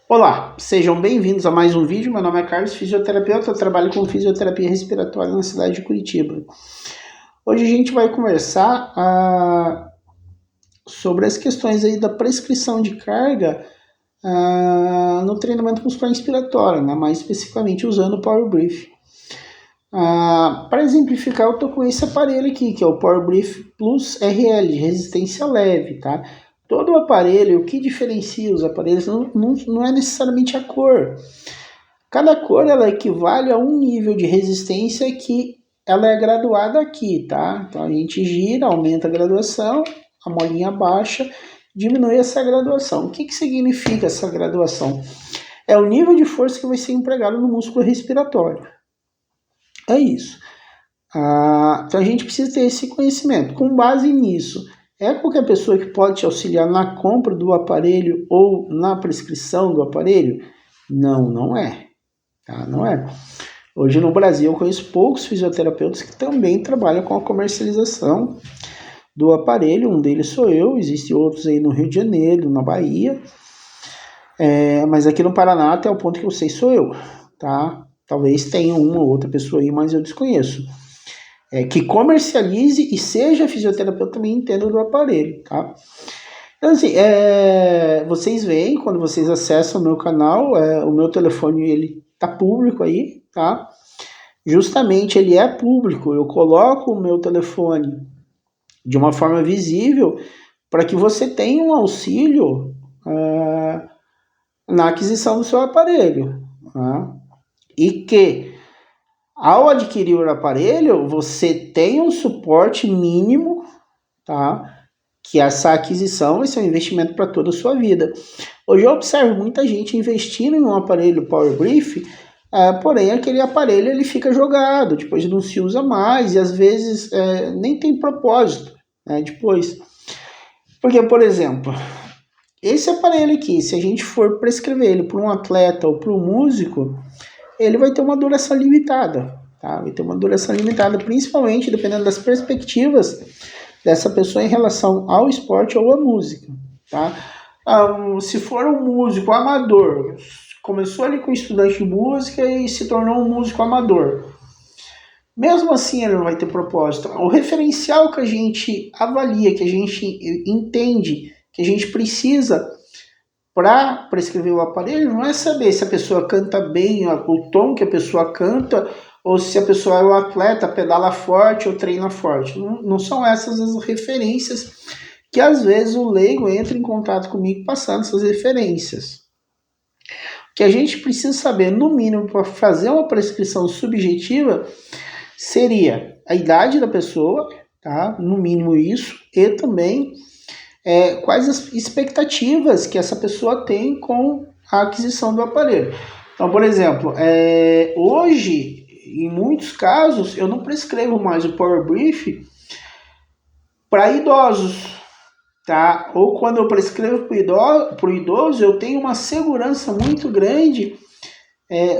Olá, sejam bem-vindos a mais um vídeo. Meu nome é Carlos, fisioterapeuta, eu trabalho com fisioterapia respiratória na cidade de Curitiba. Hoje a gente vai conversar sobre as questões aí da prescrição de carga no treinamento muscular inspiratório, né? Mais especificamente usando o Power Brief. Para exemplificar, eu estou com esse aparelho aqui, que é o Power Brief Plus RL, de resistência leve, tá? Todo o aparelho, o que diferencia os aparelhos não é necessariamente a cor. Cada cor ela equivale a um nível de resistência que ela é graduada aqui, tá? Então a gente gira, aumenta a graduação, a molinha baixa, diminui essa graduação. O que significa essa graduação? É o nível de força que vai ser empregado no músculo respiratório. É isso. Então a gente precisa ter esse conhecimento. Com base nisso, é qualquer pessoa que pode te auxiliar na compra do aparelho ou na prescrição do aparelho? Não, não é. Tá? Não é. Hoje no Brasil eu conheço poucos fisioterapeutas que também trabalham com a comercialização do aparelho. Um deles sou eu, existem outros aí no Rio de Janeiro, na Bahia. Mas aqui no Paraná, até o ponto que eu sei, sou eu. Tá? Talvez tenha uma ou outra pessoa aí, mas eu desconheço. Que comercialize e seja fisioterapeuta também entenda do aparelho, tá? Então assim, vocês veem, quando vocês acessam o meu canal, o meu telefone ele tá público aí, tá? Justamente ele é público, eu coloco o meu telefone de uma forma visível para que você tenha um auxílio na aquisição do seu aparelho, tá? E que ao adquirir o aparelho, você tem um suporte mínimo, tá? Que essa aquisição vai ser um investimento para toda a sua vida. Hoje eu observo muita gente investindo em um aparelho Power Brief, porém aquele aparelho ele fica jogado, depois não se usa mais e às vezes nem tem propósito, né, depois. Porque, por exemplo, esse aparelho aqui, se a gente for prescrever ele para um atleta ou para um músico, ele vai ter uma duração limitada, tá? Vai ter uma duração limitada, principalmente dependendo das perspectivas dessa pessoa em relação ao esporte ou à música, tá? Se for um músico amador, começou ali com estudante de música e se tornou um músico amador, mesmo assim ele não vai ter propósito. O referencial que a gente avalia, que a gente entende, que a gente precisa para prescrever o aparelho, não é saber se a pessoa canta bem, o tom que a pessoa canta, ou se a pessoa é um atleta, pedala forte ou treina forte. Não são essas as referências que às vezes o leigo entra em contato comigo passando essas referências. O que a gente precisa saber, no mínimo, para fazer uma prescrição subjetiva, seria a idade da pessoa, tá? No mínimo isso, e também quais as expectativas que essa pessoa tem com a aquisição do aparelho. Então, por exemplo, hoje, em muitos casos, eu não prescrevo mais o Power Brief para idosos, tá? Ou quando eu prescrevo para o idoso, eu tenho uma segurança muito grande,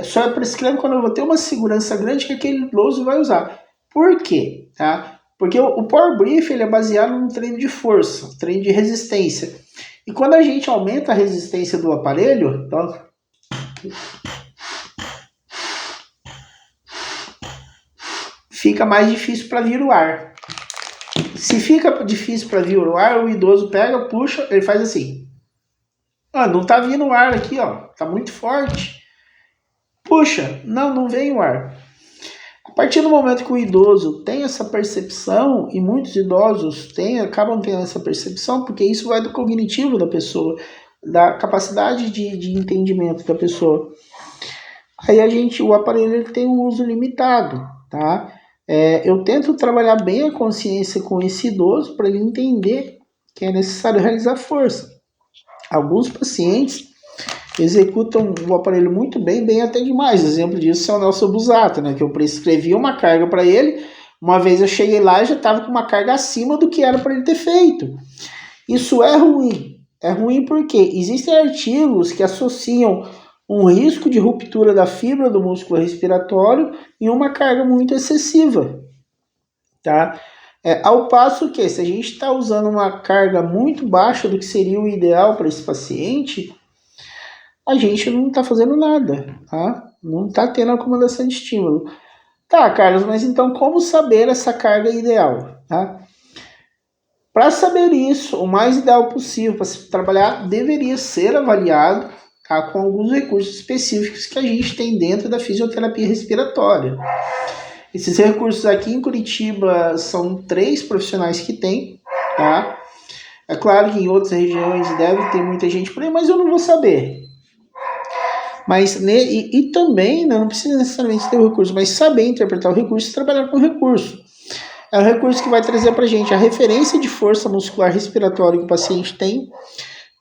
só eu prescrevo quando eu vou ter uma segurança grande que aquele idoso vai usar. Por quê? Tá? Porque o Power Brief ele é baseado no treino de força, treino de resistência. E quando a gente aumenta a resistência do aparelho, então, fica mais difícil para vir o ar. Se fica difícil para vir o ar, o idoso pega, puxa, ele faz assim. Não tá vindo o ar aqui, ó, tá muito forte. Puxa, não vem o ar. A partir do momento que o idoso tem essa percepção, e muitos idosos acabam tendo essa percepção, porque isso vai do cognitivo da pessoa, da capacidade de entendimento da pessoa. Aí o aparelho ele tem um uso limitado, tá? Eu tento trabalhar bem a consciência com esse idoso para ele entender que é necessário realizar força. Alguns pacientes executam o aparelho muito bem até demais. Exemplo disso é o Nelson Busato, né? Que eu prescrevi uma carga para ele. Uma vez eu cheguei lá e já estava com uma carga acima do que era para ele ter feito. Isso é ruim. É ruim porque existem artigos que associam um risco de ruptura da fibra do músculo respiratório e uma carga muito excessiva, tá? Ao passo que, se a gente está usando uma carga muito baixa do que seria o ideal para esse paciente, a gente não está fazendo nada, tá? Não está tendo acomodação de estímulo. Tá, Carlos, mas então como saber essa carga ideal, tá? Para saber isso, o mais ideal possível para se trabalhar deveria ser avaliado, tá, com alguns recursos específicos que a gente tem dentro da fisioterapia respiratória. Esses recursos aqui em Curitiba são 3 profissionais que tem, tá? É claro que em outras regiões deve ter muita gente por aí, mas eu não vou saber. Mas e também, né, não precisa necessariamente ter o recurso, mas saber interpretar o recurso e trabalhar com o recurso. É o recurso que vai trazer para a gente a referência de força muscular respiratória que o paciente tem,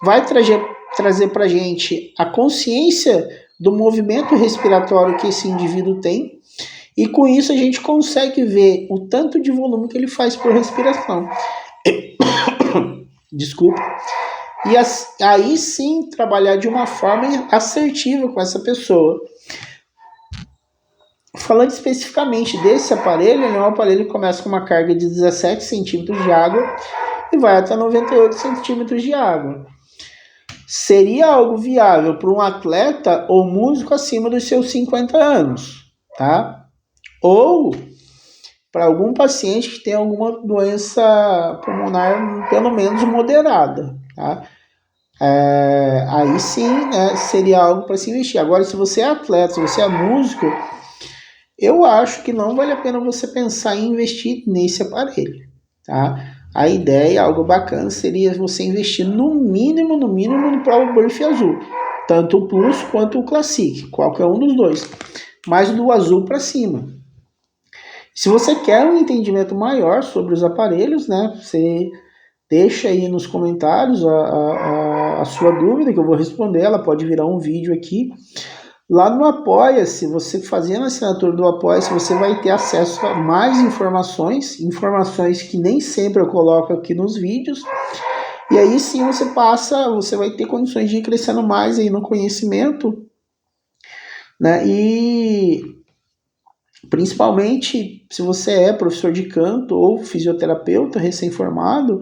vai trazer para a gente a consciência do movimento respiratório que esse indivíduo tem, e com isso a gente consegue ver o tanto de volume que ele faz por respiração. Desculpa. E aí sim trabalhar de uma forma assertiva com essa pessoa. Falando especificamente desse aparelho, ele é um aparelho que começa com uma carga de 17 centímetros de água e vai até 98 centímetros de água. Seria algo viável para um atleta ou músico acima dos seus 50 anos, tá? Ou para algum paciente que tem alguma doença pulmonar pelo menos moderada, tá? Aí sim, né, seria algo para se investir. Agora, se você é atleta, se você é músico, eu acho que não vale a pena você pensar em investir nesse aparelho, tá? A ideia, algo bacana, seria você investir no mínimo no ProBirth azul, tanto o Plus quanto o Classic, qualquer um dos dois, mas do azul para cima. Se você quer um entendimento maior sobre os aparelhos, né, você deixa aí nos comentários a sua dúvida, que eu vou responder, ela pode virar um vídeo aqui. Lá no Apoia-se, você fazendo a assinatura do Apoia-se, você vai ter acesso a mais informações que nem sempre eu coloco aqui nos vídeos. E aí sim você vai ter condições de ir crescendo mais aí no conhecimento, né? E principalmente se você é professor de canto ou fisioterapeuta recém-formado,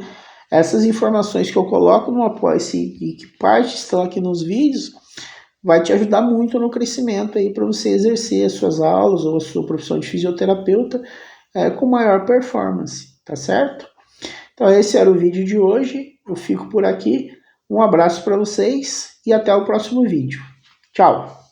essas informações que eu coloco no Apoia-se e que parte estão aqui nos vídeos, vai te ajudar muito no crescimento aí para você exercer as suas aulas ou a sua profissão de fisioterapeuta com maior performance, tá certo? Então esse era o vídeo de hoje, eu fico por aqui, um abraço para vocês e até o próximo vídeo. Tchau!